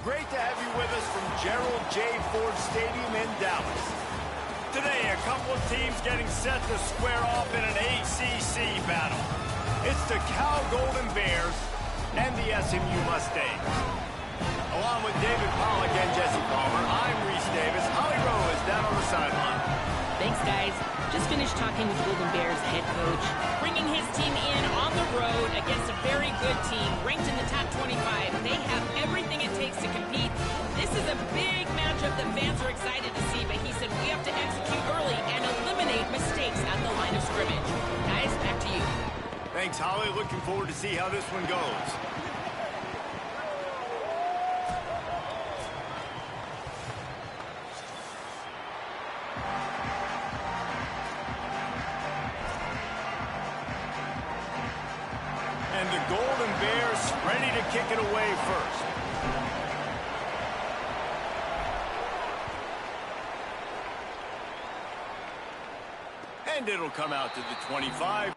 Great to have you with us from Gerald J. Ford Stadium in Dallas. Today, a couple of teams getting set to square off in an ACC battle. It's the Cal Golden Bears and the SMU Mustangs. Along with David Pollack and Jesse Palmer, I'm Reese Davis. Holly Rowe is down on the sideline. Thanks, guys. Just finished talking with Golden Bears head coach, bringing his team in on the road against a very good team, ranked in the top 25. They have everything it takes to compete. This is a big matchup that fans are excited to see, but he said we have to execute early and eliminate mistakes at the line of scrimmage. Guys, back to you. Thanks, Holly. Looking forward to see how this one goes. And the Golden Bears ready to kick it away first. And it'll come out to the 25.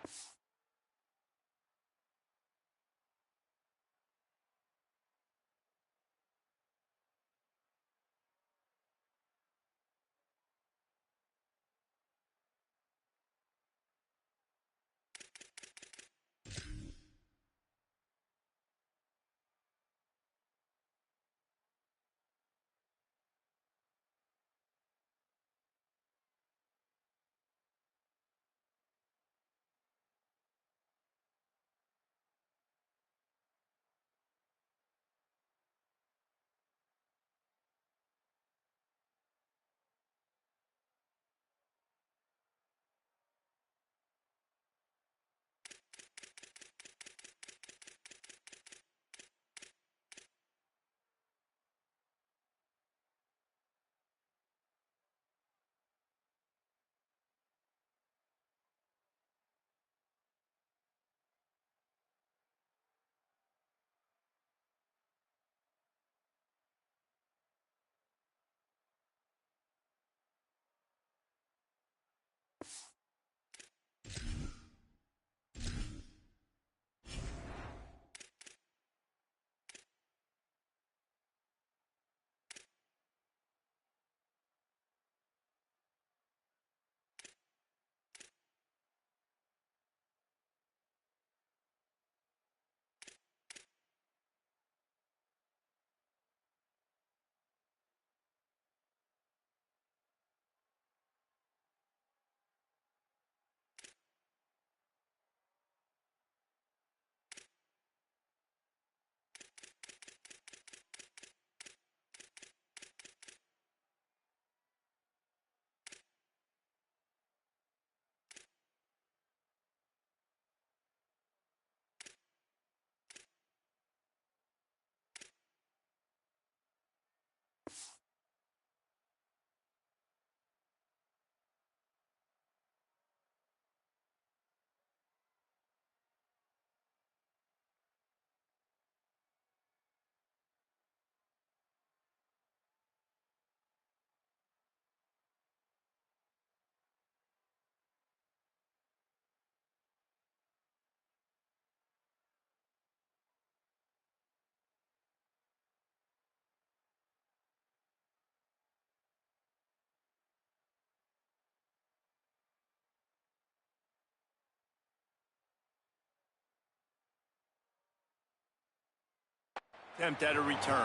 Attempt at a return.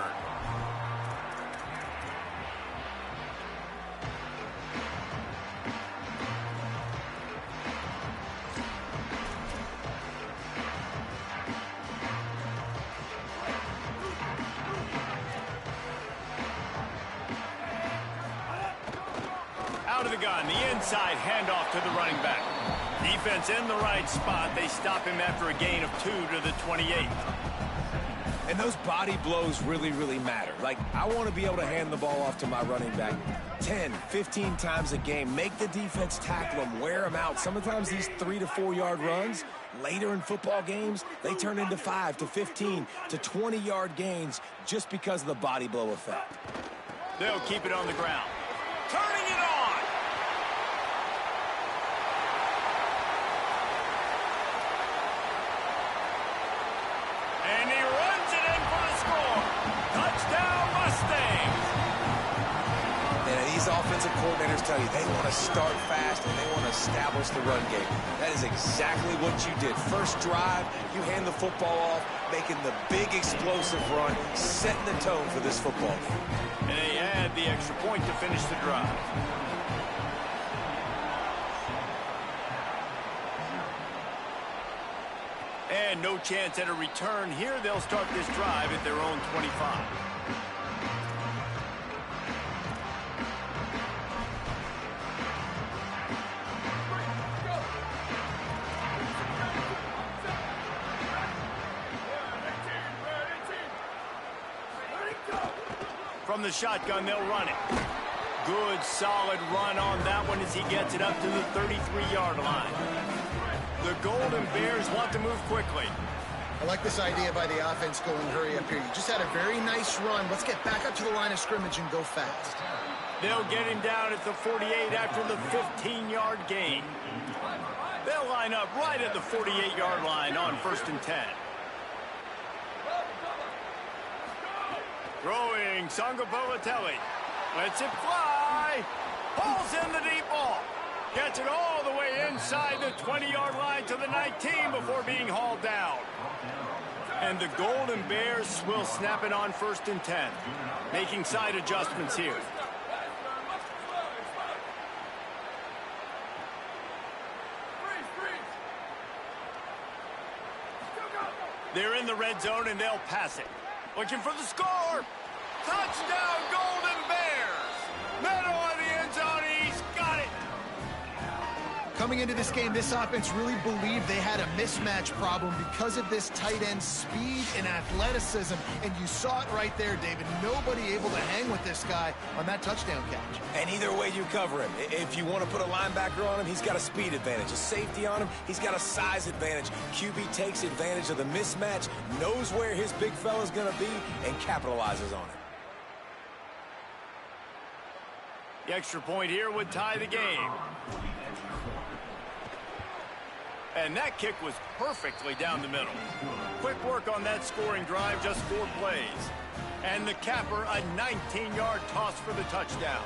Out of the gun, the inside handoff to the running back. Defense in the right spot. They stop him after a gain of 2 to the 28. And those body blows really, really matter. Like, I want to be able to hand the ball off to my running back 10, 15 times a game. Make the defense tackle them, wear them out. Sometimes these 3 to 4 yard runs, later in football games, they turn into 5 to 15 to 20 yard gains just because of the body blow effect. They'll keep it on the ground. Turning it on! And he runs it in for the score. Touchdown, offensive coordinators tell you they want to start fast and they want to establish the run game. That is exactly what you did. First drive, you hand the football off, making the big explosive run, setting the tone for this football game. And they add the extra point to finish the drive. And no chance at a return here. They'll start this drive at their own 25. From the shotgun, they'll run it. Good, solid run on that one as he gets it up to the 33-yard line. The Golden Bears want to move quickly. I like this idea by the offense going hurry up here. You just had a very nice run. Let's get back up to the line of scrimmage and go fast. They'll get him down at the 48 after the 15-yard gain. They'll line up right at the 48-yard line on 1st and 10. Throwing, Sangapolatelli. Lets it fly. Pulls in the deep ball. Gets it all the way inside the 20-yard line to the 19 before being hauled down. And the Golden Bears will snap it on 1st and 10. Making side adjustments here. They're in the red zone and they'll pass it. Looking for the score. Touchdown, Golden Bears. Middle of the end zone. He's got it. Coming into this game, this offense really believed they had a mismatch problem because of this tight end speed and athleticism. And you saw it right there, David. Nobody able to hang with this guy on that touchdown catch. And either way you cover him. If you want to put a linebacker on him, he's got a speed advantage. A safety on him, he's got a size advantage. QB takes advantage of the mismatch, knows where his big fella's going to be, and capitalizes on it. The extra point here would tie the game. And that kick was perfectly down the middle. Quick work on that scoring drive, just 4 plays. And the capper, a 19-yard toss for the touchdown.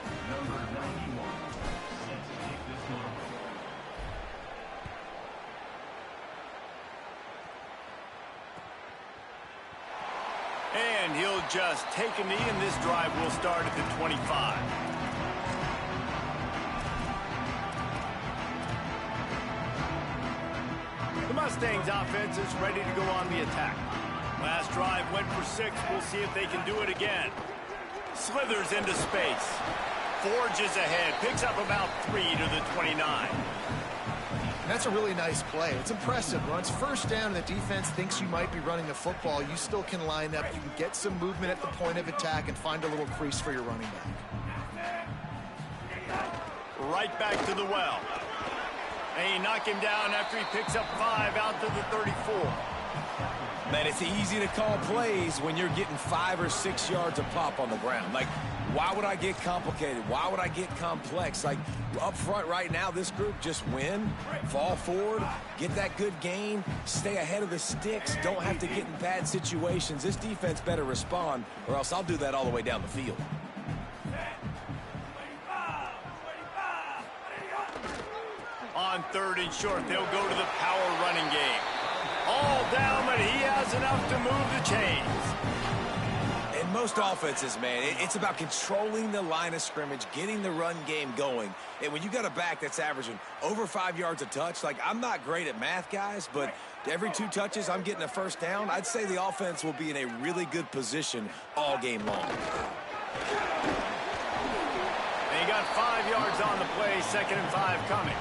And he'll just take a knee, and this drive will start at the 25. The Mustangs offense is ready to go on the attack. Last drive went for 6. We'll see if they can do it again. Slithers into space. Forges ahead. Picks up about 3 to the 29. That's a really nice play. It's impressive. Runs first down and the defense thinks you might be running the football. You still can line up. You can get some movement at the point of attack and find a little crease for your running back. Right back to the well. They knock him down after he picks up 5 out to the 34. Man, it's easy to call plays when you're getting 5 or 6 yards of pop on the ground. Like, why would I get complicated? Why would I get complex? Like, up front right now, this group just win, fall forward, get that good gain, stay ahead of the sticks, don't have to get in bad situations. This defense better respond, or else I'll do that all the way down the field. On 3rd and short, they'll go to the power running game. All down, but he has enough to move the chains. In most offenses, man, it's about controlling the line of scrimmage, getting the run game going. And when you got a back that's averaging over 5 yards a touch, like, I'm not great at math, guys, but every 2 touches, I'm getting a first down. I'd say the offense will be in a really good position all game long. They got 5 yards on the play, 2nd and 5 coming.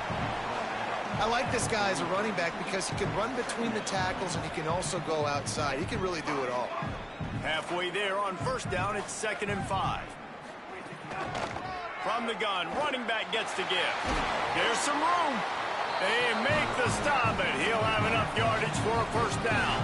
I like this guy as a running back because he can run between the tackles and he can also go outside. He can really do it all. Halfway there on 1st down, it's 2nd and 5. From the gun, running back gets to give. There's some room. They make the stop, but he'll have enough yardage for a 1st down.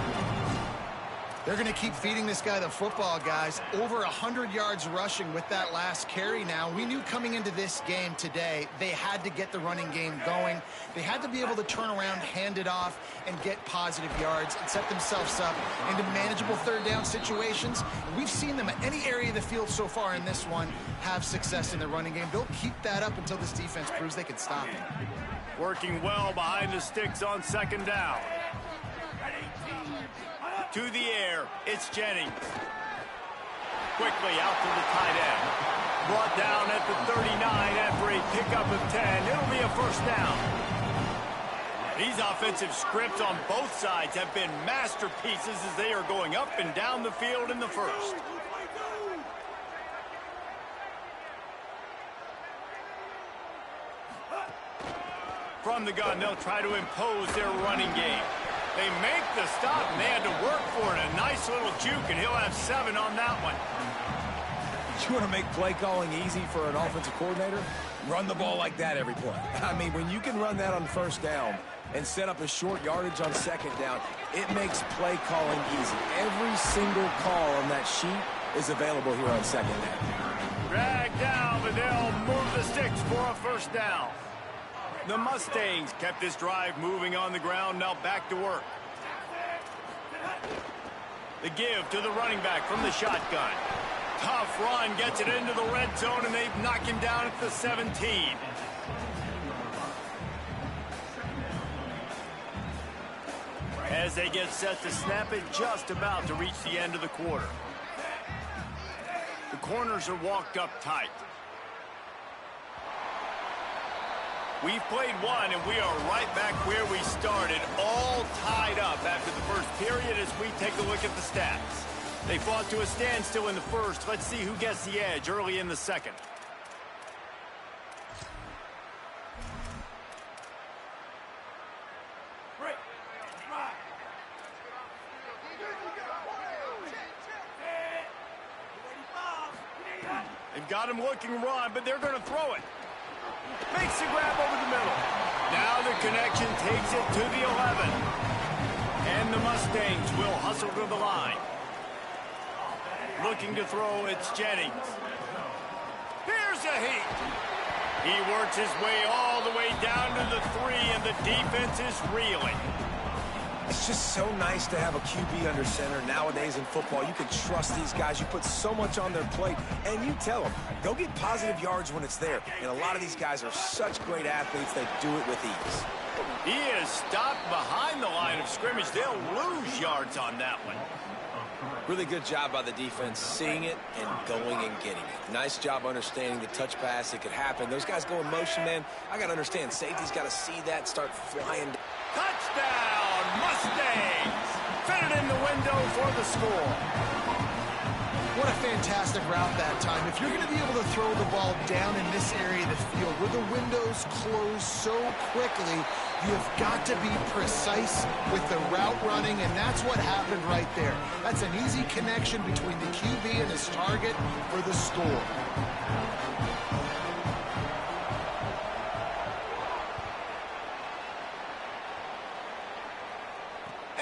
They're going to keep feeding this guy the football, guys. Over 100 yards rushing with that last carry now. We knew coming into this game today, they had to get the running game going. They had to be able to turn around, hand it off, and get positive yards and set themselves up into manageable third down situations. We've seen them at any area of the field so far in this one have success in the running game. They'll keep that up until this defense proves they can stop it. Working well behind the sticks on second down. To the air, it's Jennings. Quickly out to the tight end. Brought down at the 39 after a pickup of 10. It'll be a first down. These offensive scripts on both sides have been masterpieces as they are going up and down the field in the first. From the gun, they'll try to impose their running game. They make the stop, and they had to work for it. A nice little juke, and he'll have 7 on that one. You want to make play calling easy for an offensive coordinator? Run the ball like that every play. I mean, when you can run that on first down and set up a short yardage on second down, it makes play calling easy. Every single call on that sheet is available here on second down. Drag down, but they'll move the sticks for a first down. The Mustangs kept this drive moving on the ground, now back to work. The give to the running back from the shotgun. Tough run, gets it into the red zone, and they knock him down at the 17. As they get set to snap it, just about to reach the end of the quarter. The corners are walked up tight. We've played one, and we are right back where we started, all tied up after the first period as we take a look at the stats. They fought to a standstill in the first. Let's see who gets the edge early in the second. They've got him looking run, but they're going to throw it. Makes the grab over the middle. Now the connection takes it to the 11. And the Mustangs will hustle to the line. Looking to throw, it's Jennings. Here's a heat. He works his way all the way down to the 3, and the defense is reeling. It's just so nice to have a QB under center. Nowadays in football, you can trust these guys. You put so much on their plate, and you tell them, go get positive yards when it's there. And a lot of these guys are such great athletes, they do it with ease. He is stopped behind the line of scrimmage. They'll lose yards on that one. Really good job by the defense, seeing it and going and getting it. Nice job understanding the touch pass. It could happen. Those guys go in motion, man. I got to understand, safety's got to see that, start flying. Touchdown, Mustangs! Fit it in the window for the score. What a fantastic route that time. If you're going to be able to throw the ball down in this area of the field where the windows close so quickly, you have got to be precise with the route running, and that's what happened right there. That's an easy connection between the QB and his target for the score.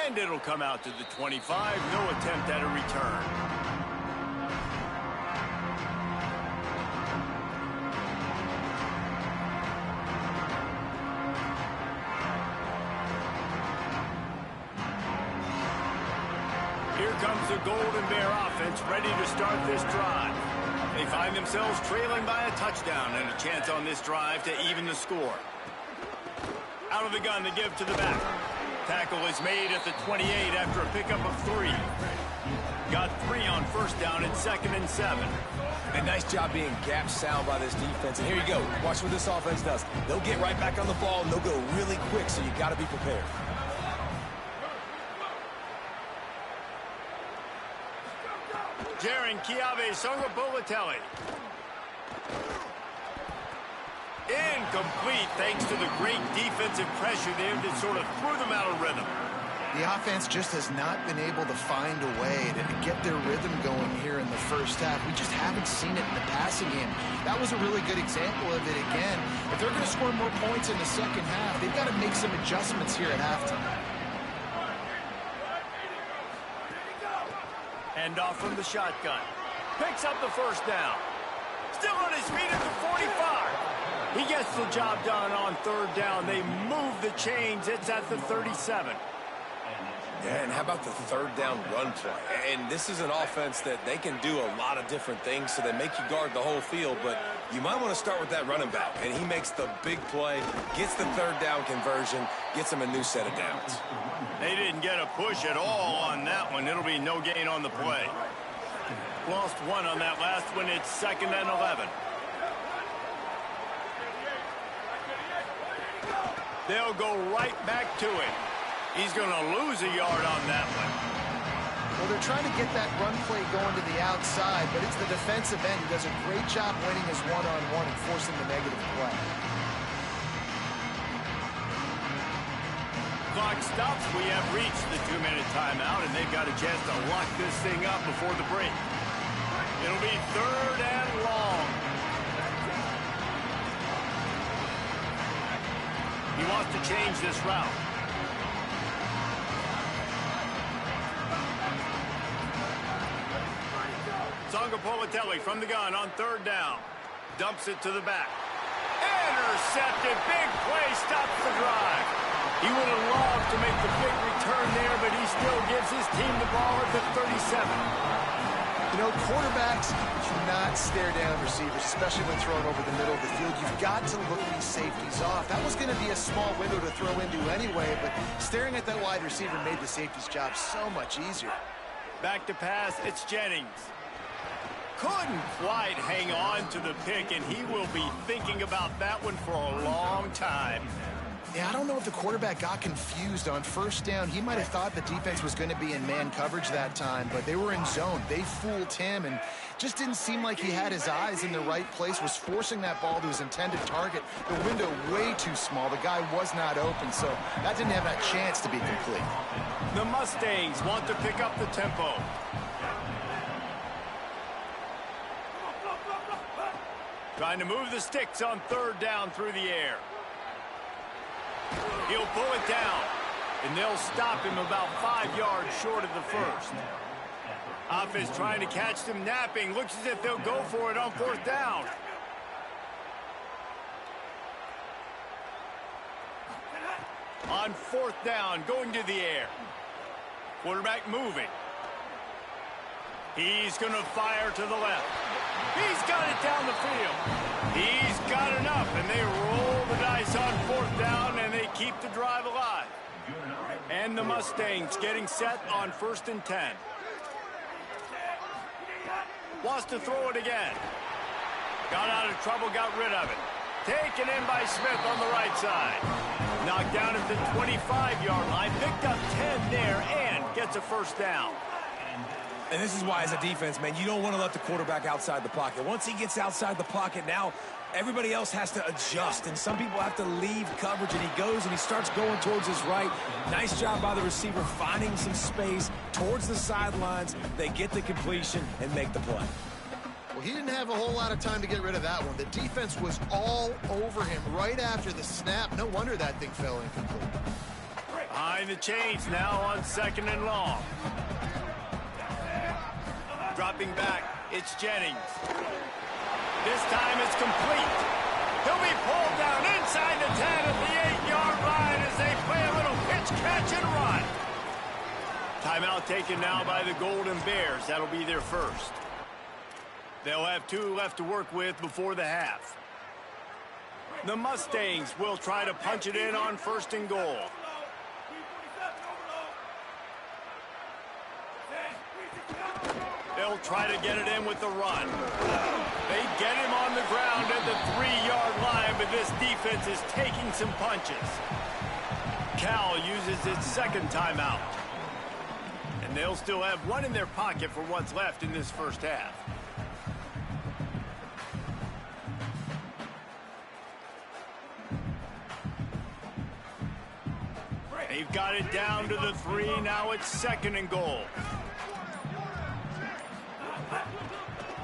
And it'll come out to the 25. No attempt at a return. Here comes the Golden Bear offense ready to start this drive. They find themselves trailing by a touchdown and a chance on this drive to even the score. Out of the gun, the give to the back. Tackle is made at the 28 after a pickup of 3. Got 3 on first down at 2nd and 7. And nice job being gap sound by this defense. And here you go. Watch what this offense does. They'll get right back on the ball, and they'll go really quick, so you got to be prepared. Jaron Kiave Songabolotelli. Incomplete thanks to the great defensive pressure there that sort of threw them out of rhythm. The offense just has not been able to find a way to get their rhythm going here in the first half. We just haven't seen it in the passing game. That was a really good example of it again. If they're going to score more points in the second half, they've got to make some adjustments here at halftime. Handoff from the shotgun. Picks up the first down. Still on his feet at the 45. He gets the job done on third down. They move the chains. It's at the 37. Yeah, and how about the third down run play? And this is an offense that they can do a lot of different things, so they make you guard the whole field, but you might want to start with that running back. And he makes the big play, gets the third down conversion, gets him a new set of downs. They didn't get a push at all on that one. It'll be no gain on the play. Lost one on that last one. It's 2nd and 11. They'll go right back to it. He's going to lose a yard on that one. Well, they're trying to get that run play going to the outside, but it's the defensive end who does a great job winning his one-on-one and forcing the negative play. Clock stops. We have reached the 2-minute timeout, and they've got a chance to lock this thing up before the break. It'll be 3rd and long. He wants to change this route. Politelli from the gun on 3rd down. Dumps it to the back. Intercepted. Big play. Stops the drive. He would have loved to make the big return there, but he still gives his team the ball at the 37. You know, quarterbacks cannot stare down receivers, especially when thrown over the middle of the field. You've got to look these safeties off. That was going to be a small window to throw into anyway, but staring at that wide receiver made the safety's job so much easier. Back to pass. It's Jennings. Couldn't quite hang on to the pick, and he will be thinking about that one for a long time. Yeah, I don't know if the quarterback got confused on 1st down. He might have thought the defense was going to be in man coverage that time, but they were in zone. They fooled him, and just didn't seem like he had his eyes in the right place, was forcing that ball to his intended target. The window way too small. The guy was not open, so that didn't have a chance to be complete. The Mustangs want to pick up the tempo. Trying to move the sticks on 3rd down through the air. He'll pull it down, and they'll stop him about 5 yards short of the 1st. Offense trying to catch them napping. Looks as if they'll go for it on 4th down. On 4th down, going to the air. Quarterback moving. He's going to fire to the left. He's got it down the field. He's got enough, and they roll the dice on 4th down, and they keep the drive alive. And the Mustangs getting set on 1st and 10. Wants to throw it again. Got out of trouble, got rid of it. Taken in by Smith on the right side. Knocked down at the 25-yard line. Picked up 10 there and gets a 1st down. And this is why, as a defense, man, you don't want to let the quarterback outside the pocket. Once he gets outside the pocket, now everybody else has to adjust, and some people have to leave coverage, and he goes and he starts going towards his right. Nice job by the receiver finding some space towards the sidelines. They get the completion and make the play. Well, he didn't have a whole lot of time to get rid of that one. The defense was all over him right after the snap. No wonder that thing fell incomplete. Behind the chains now on 2nd and long. Dropping back, it's Jennings. This time it's complete. He'll be pulled down inside the 10 at the 8-yard line as they play a little pitch, catch, and run. Timeout taken now by the Golden Bears. That'll be their 1st. They'll have 2 left to work with before the half. The Mustangs will try to punch it in on 1st and goal. They'll try to get it in with the run. They get him on the ground at the 3-yard line, but this defense is taking some punches. Cal uses its 2nd timeout. And they'll still have 1 in their pocket for what's left in this 1st half. They've got it down to the 3. Now it's 2nd and goal.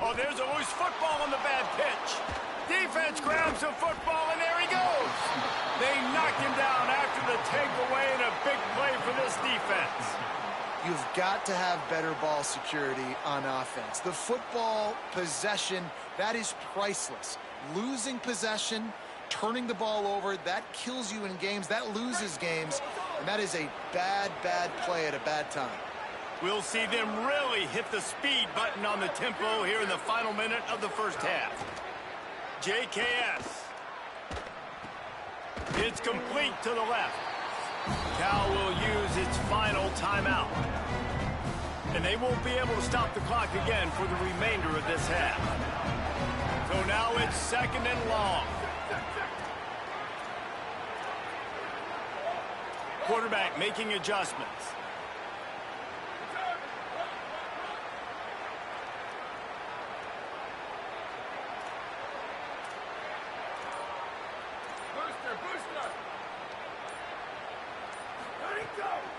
Oh, there's a loose football on the bad pitch. Defense grabs the football, and there he goes. They knocked him down after the takeaway, and a big play for this defense. You've got to have better ball security on offense. The football possession, that is priceless. Losing possession, turning the ball over, that kills you in games, that loses games, and that is a bad, bad play at a bad time. We'll see them really hit the speed button on the tempo here in the final minute of the first half. JKS. It's complete to the left. Cal will use its final timeout. And they won't be able to stop the clock again for the remainder of this half. So now it's 2nd and long. Quarterback making adjustments.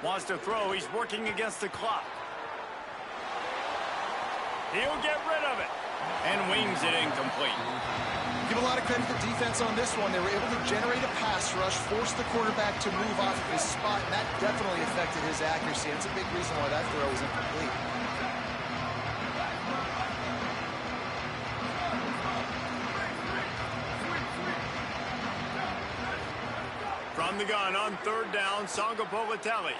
Wants to throw. He's working against the clock. He'll get rid of it. And wings it incomplete. Give a lot of credit to the defense on this one. They were able to generate a pass rush, force the quarterback to move off of his spot, and that definitely affected his accuracy. That's a big reason why that throw was incomplete. From the gun on 3rd down, Songa Politelli.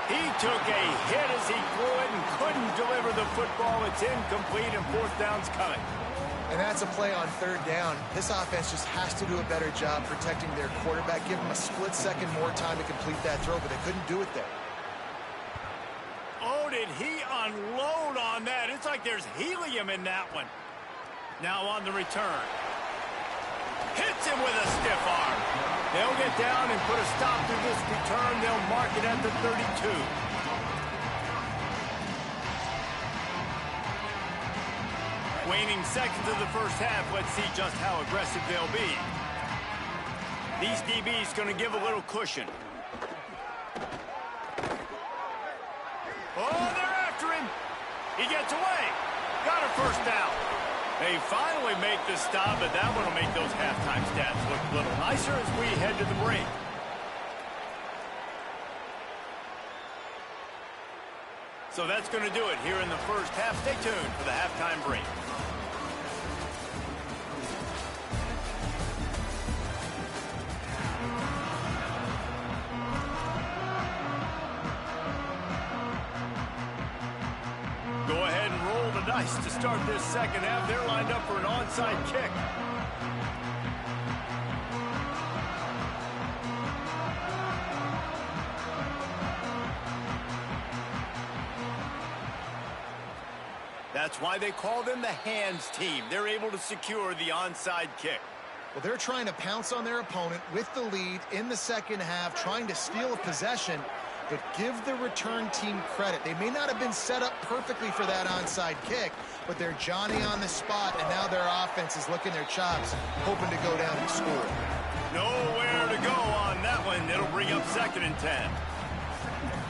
He took a hit as he threw it and couldn't deliver the football. It's incomplete and 4th down's coming. And that's a play on 3rd down. This offense just has to do a better job protecting their quarterback. Give them a split second more time to complete that throw, but they couldn't do it there. Oh, did he unload on that? It's like there's helium in that one. Now on the return. Hits him with a stiff arm. They'll get down and put a stop to this return. They'll mark it at the 32. Waning seconds of the first half. Let's see just how aggressive they'll be. These DBs going to give a little cushion. Oh, they're after him. He gets away. Got a 1st down. They finally make the stop, but that one will make those halftime stats look a little nicer as we head to the break. So that's going to do it here in the first half. Stay tuned for the halftime break. Go ahead and roll the dice to start this second half. They're lined up for an onside kick. That's why they call them the hands team. They're able to secure the onside kick. Well, they're trying to pounce on their opponent with the lead in the second half, trying to steal a possession, but give the return team credit. They may not have been set up perfectly for that onside kick, but they're Johnny on the spot, and now their offense is licking their chops, hoping to go down and score. Nowhere to go on that one. It'll bring up 2nd and 10.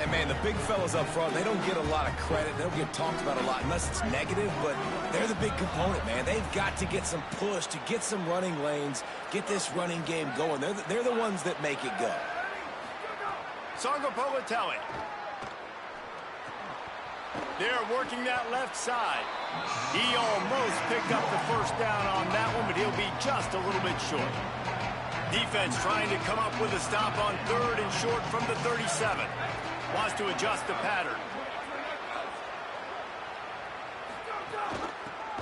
And, man, the big fellas up front, they don't get a lot of credit. They don't get talked about a lot unless it's negative, but they're the big component, man. They've got to get some push, to get some running lanes, get this running game going. They're the ones that make it go. Songa Politelli. They're working that left side. He almost picked up the 1st down on that one, but he'll be just a little bit short. Defense trying to come up with a stop on 3rd and short from the 37. Wants to adjust the pattern.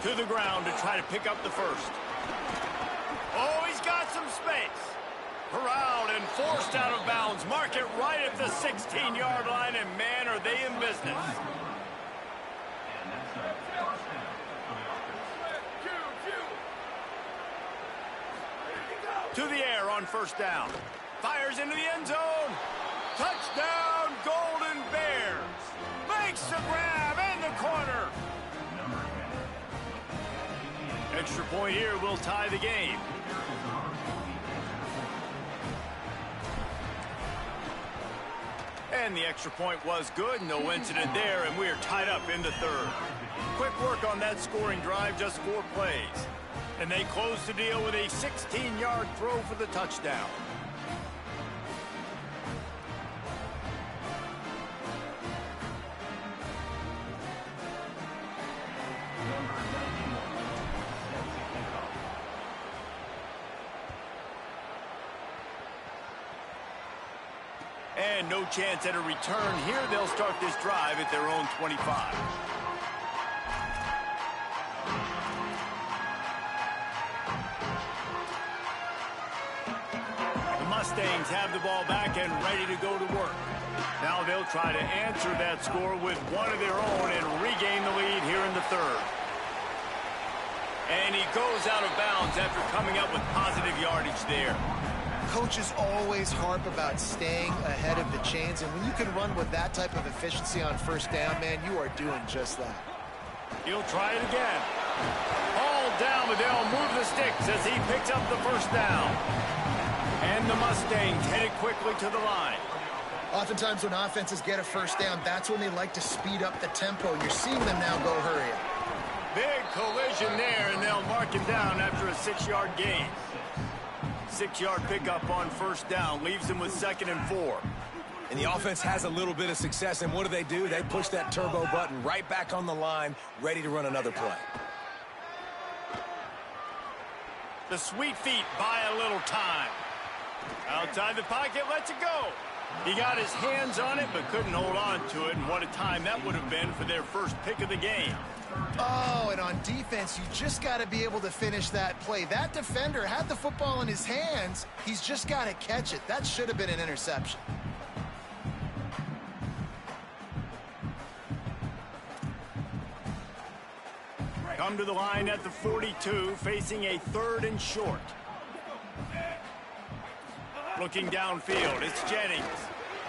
To the ground to try to pick up the 1st. Oh, he's got some space. Corralled and forced out of bounds. Mark it right at the 16-yard line, and man, are they in business. To the air on 1st down. Fires into the end zone. Touchdown, Golden Bears. Makes the grab in the corner. Extra point here will tie the game. And the extra point was good. No incident there, and we are tied up in the 3rd. Quick work on that scoring drive, just 4 plays. And they close the deal with a 16-yard throw for the touchdown. and no chance at a return here. They'll start this drive at their own 25. The Mustangs have the ball back and ready to go to work. Now they'll try to answer that score with one of their own and regain the lead here in the third. And he goes out of bounds after coming up with positive yardage there. Coaches always harp about staying ahead of the chains, and when you can run with that type of efficiency on first down, man, you are doing just that. He'll try it again. All down, but they'll move the sticks as he picks up the first down. And the Mustangs headed quickly to the line. Oftentimes when offenses get a first down, that's when they like to speed up the tempo. You're seeing them now go hurry up. Big collision there, and they'll mark him down after a 6-yard gain. 6-yard pickup on first down leaves him with 2nd and 4. And the offense has a little bit of success, and what do? They push that turbo button right back on the line, ready to run another play. The sweet feet buy a little time. Outside the pocket, lets it go. He got his hands on it, but couldn't hold on to it, and what a time that would have been for their first pick of the game. Oh, and on defense, you just got to be able to finish that play. That defender had the football in his hands. He's just got to catch it. That should have been an interception. Come to the line at the 42, facing a 3rd and short. Looking downfield, it's Jennings.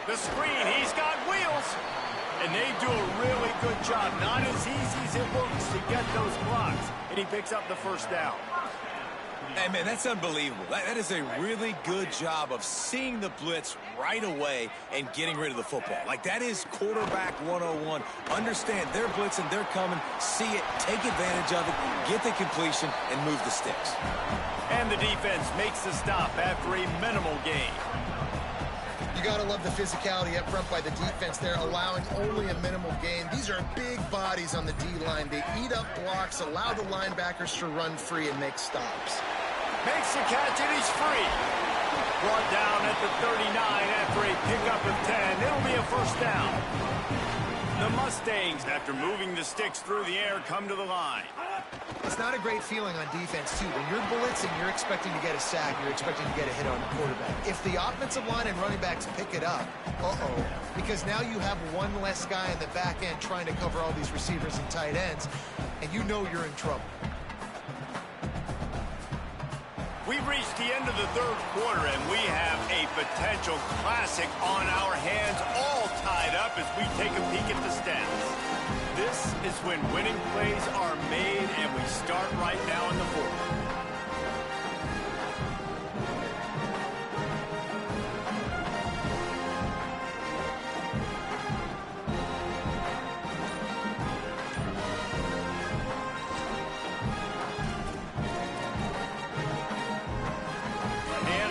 The screen, he's got wheels. And they do a really good job. Not as easy as it looks to get those blocks. And he picks up the first down. Hey, man, that's unbelievable. That is a really good job of seeing the blitz right away and getting rid of the football. Like, that is quarterback 101. Understand they're blitzing, they're coming, see it, take advantage of it, get the completion, and move the sticks. And the defense makes the stop after a minimal gain. You got to love the physicality up front by the defense there, allowing only a minimal gain. These are big bodies on the D-line. They eat up blocks, allow the linebackers to run free and make stops. Makes the catch, and he's free. Brought down at the 39 after a pickup of 10. It'll be a first down. The Mustangs, after moving the sticks through the air, come to the line. It's not a great feeling on defense, too. When you're blitzing, you're expecting to get a sack. You're expecting to get a hit on the quarterback. If the offensive line and running backs pick it up, because now you have one less guy in the back end trying to cover all these receivers and tight ends, and you know you're in trouble. We've reached the end of the third quarter, and we have a potential classic on our hands, all tied up as we take a peek at the stats. This is when winning plays are made, and we start right now in the fourth.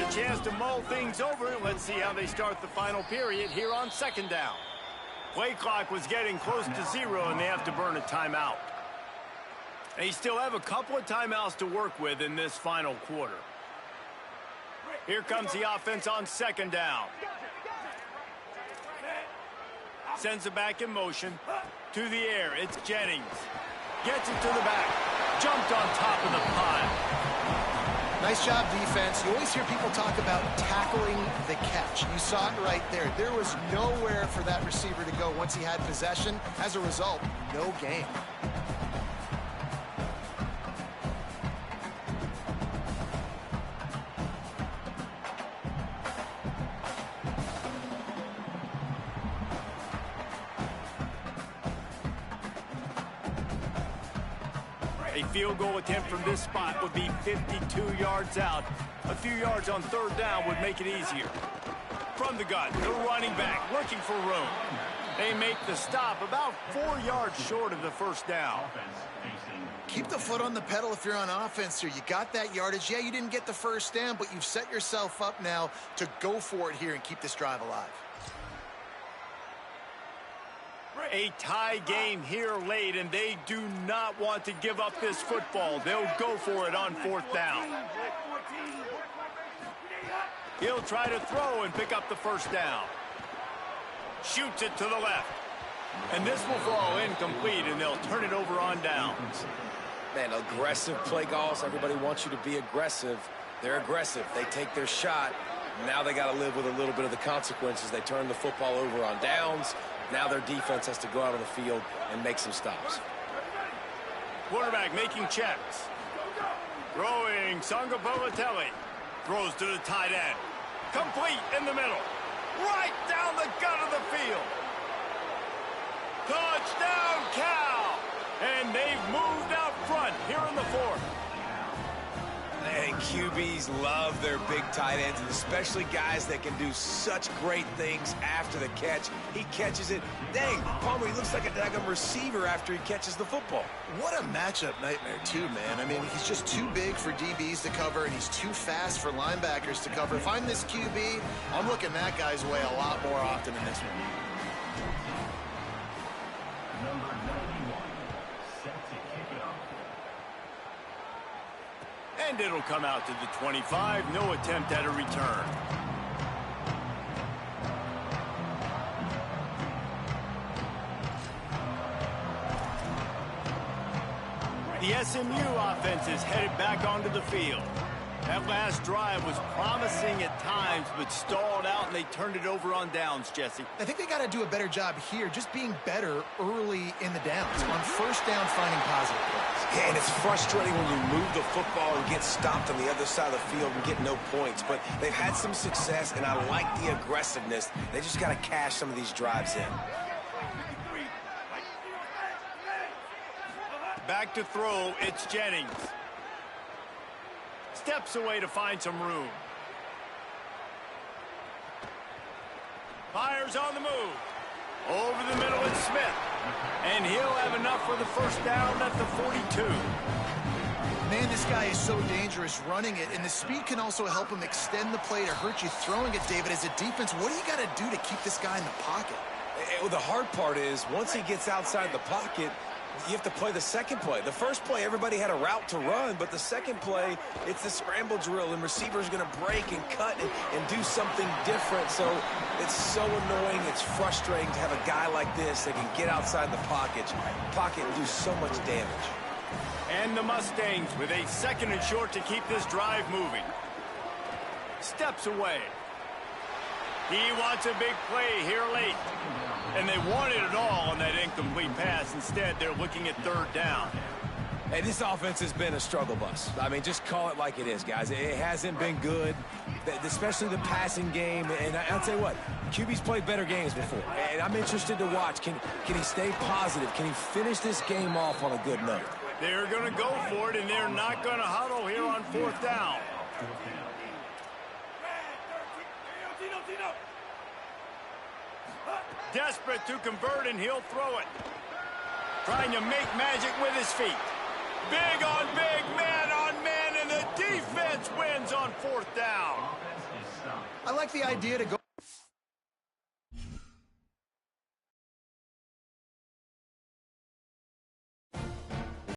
Chance to mull things over. Let's see how they start the final period here on 2nd down. Play clock was getting close to 0, and they have to burn a timeout. They still have a couple of timeouts to work with in this final quarter. Here comes the offense on 2nd down. Sends it back in motion. To the air, it's Jennings. Gets it to the back. Jumped on top of the pile. Nice job, defense. You always hear people talk about tackling the catch. You saw it right there. There was nowhere for that receiver to go once he had possession. As a result, no gain. A field goal attempt from this spot would be 52 yards out. A few yards on 3rd down would make it easier. From the gun, the running back looking for room. They make the stop about 4 yards short of the first down. Keep the foot on the pedal if you're on offense here. You got that yardage. Yeah, you didn't get the first down, but you've set yourself up now to go for it here and keep this drive alive. A tie game here late, and they do not want to give up this football. They'll go for it on 4th down. He'll try to throw and pick up the first down. Shoots it to the left. And this will fall incomplete, and they'll turn it over on downs. Man, aggressive play calls. Everybody wants you to be aggressive. They're aggressive. They take their shot. Now they got to live with a little bit of the consequences. They turn the football over on downs. Now their defense has to go out on the field and make some stops. Quarterback making checks. Throwing, Songa Bovatelli. Throws to the tight end. Complete in the middle. Right down the gut of the field. Touchdown, Cal! And they've moved out front here in the fourth. And QBs love their big tight ends, and especially guys that can do such great things after the catch. He catches it. Dang, Palmer, he looks like a daggum receiver after he catches the football. What a matchup nightmare, too, man. I mean, he's just too big for DBs to cover, and he's too fast for linebackers to cover. If I'm this QB, I'm looking that guy's way a lot more often than this one. Number 91, set to kick it off. And it'll come out to the 25. No attempt at a return. The SMU offense is headed back onto the field. That last drive was promising at times, but stalled out, and they turned it over on downs, Jesse. I think they got to do a better job here, just being better early in the downs. On first down, finding positive plays. Yeah, and it's frustrating when you move the football and get stopped on the other side of the field and get no points. But they've had some success, and I like the aggressiveness. They just got to cash some of these drives in. Back to throw, it's Jennings. Steps away to find some room. Fires on the move. Over the middle, it's Smith. And he'll have enough for the first down at the 42. Man, this guy is so dangerous running it, and the speed can also help him extend the play to hurt you throwing it, David. As a defense, what do you got to do to keep this guy in the pocket? Well, the hard part is once he gets outside the pocket, you have to play the second play. The first play, everybody had a route to run, but the second play, it's the scramble drill, and receivers going to break and cut and do something different. So it's so annoying. It's frustrating to have a guy like this that can get outside the pocket and do so much damage. And the Mustangs with a second and short to keep this drive moving. Steps away. He wants a big play here late. And they wanted it all on that incomplete pass. Instead, they're looking at third down. Hey, this offense has been a struggle bus. I mean, just call it like it is, guys. It hasn't been good, especially the passing game. And I'll tell you what, QB's played better games before. And I'm interested to watch. Can he stay positive? Can he finish this game off on a good note? They're going to go for it, and they're not going to huddle here on fourth down. Desperate to convert, and he'll throw it. Trying to make magic with his feet. Big on big, man on man, and the defense wins on fourth down. I like the idea to go